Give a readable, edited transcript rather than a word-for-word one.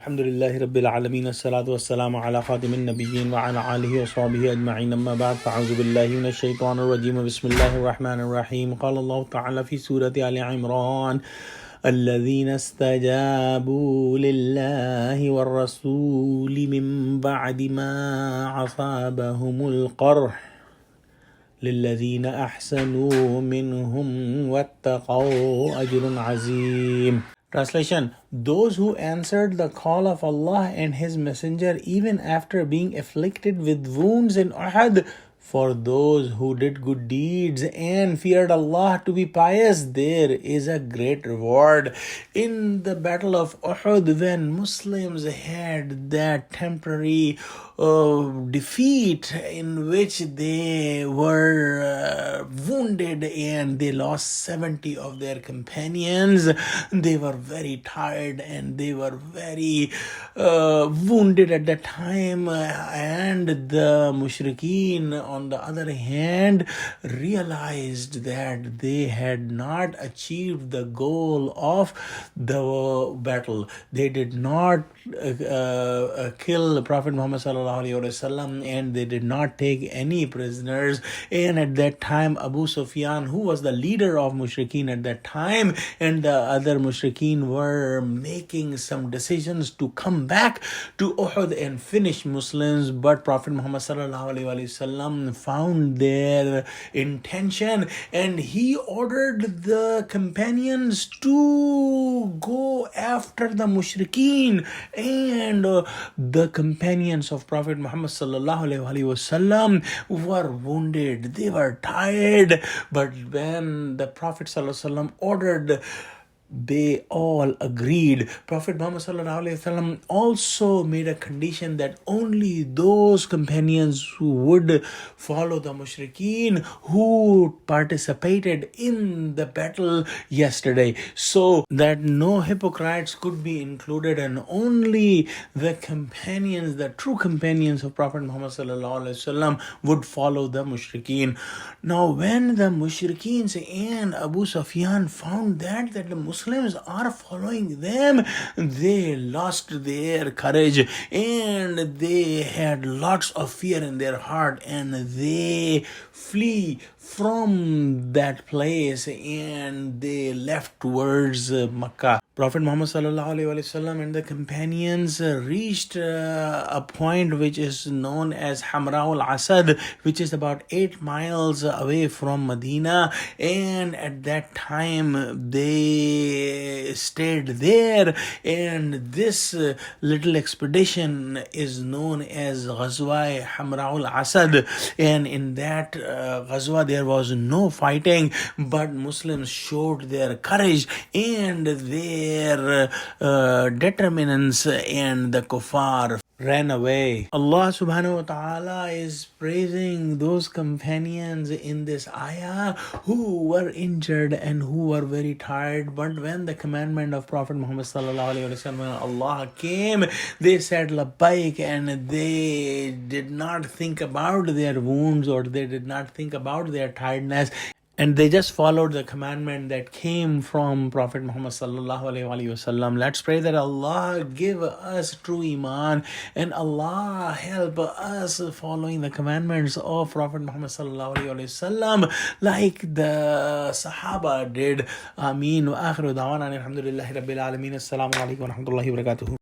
Alhamdulillahi Rabbil Alameen, as-salatu was-salamu ala khatimin nabiyyin wa ala alihi wa sahbihi ajma'in, amma ba'd, fa'auzu billahi minash shaitanir rajim, bismillahir rahmanir rahim. Qala Allah ta'ala fi Surah Al-E-Imran, الذين استجابوا لله والرسول من بعد ما أصابهم القرح للذين أحسنوا منهم واتقوا أجر عظيم. Translation: Those who answered the call of Allah and His Messenger even after being afflicted with wounds in Uhud, for those who did good deeds and feared Allah to be pious, there is a great reward. In the Battle of Uhud, when Muslims had that temporary defeat in which they were wounded and they lost 70 of their companions, they were very tired and they were very wounded at that time, and the mushrikeen on the other hand realized that they had not achieved the goal of the battle. They did not kill Prophet Muhammad and they did not take any prisoners. And at that time, Abu Sufyan, who was the leader of mushrikeen at that time, and the other mushrikeen were making some decisions to come back to Uhud and finish Muslims, but Prophet Muhammad found their intention and he ordered the companions to go after the mushrikeen. And the companions of Prophet Muhammad were wounded, they were tired, but when the Prophet ordered, they all agreed. Prophet Muhammad also made a condition that only those companions who would follow the mushrikeen who participated in the battle yesterday, so that no hypocrites could be included and only the companions, the true companions of Prophet Muhammad would follow the mushrikeen. Now when the mushrikeen and Abu Sufyan found that the Muslims are following them, they lost their courage and they had lots of fear in their heart and they flee from that place and they left towards Makkah. Prophet Muhammad and the companions reached a point which is known as Hamra al-Asad, which is about 8 miles away from Medina, and at that time they stayed there, and this little expedition is known as Ghazwa Hamra al-Asad. And in that Ghazwa there was no fighting, but Muslims showed their courage and their determinants, and the kuffar ran away. Allah subhanahu wa ta'ala is praising those companions in this ayah who were injured and who were very tired, but when the commandment of Prophet Muhammad when Allah came, they said labbaik, and they did not think about their wounds or they did not think about their tiredness, and they just followed the commandment that came from Prophet Muhammad ﷺ. Let's pray that Allah give us true iman and Allah help us following the commandments of Prophet Muhammad ﷺ like the Sahaba did. Ameen. Wa akhiru da'wana alhamdulillahi Rabbil Alameen. Assalamu alaikum wa rahmatullahi wa barakatuh.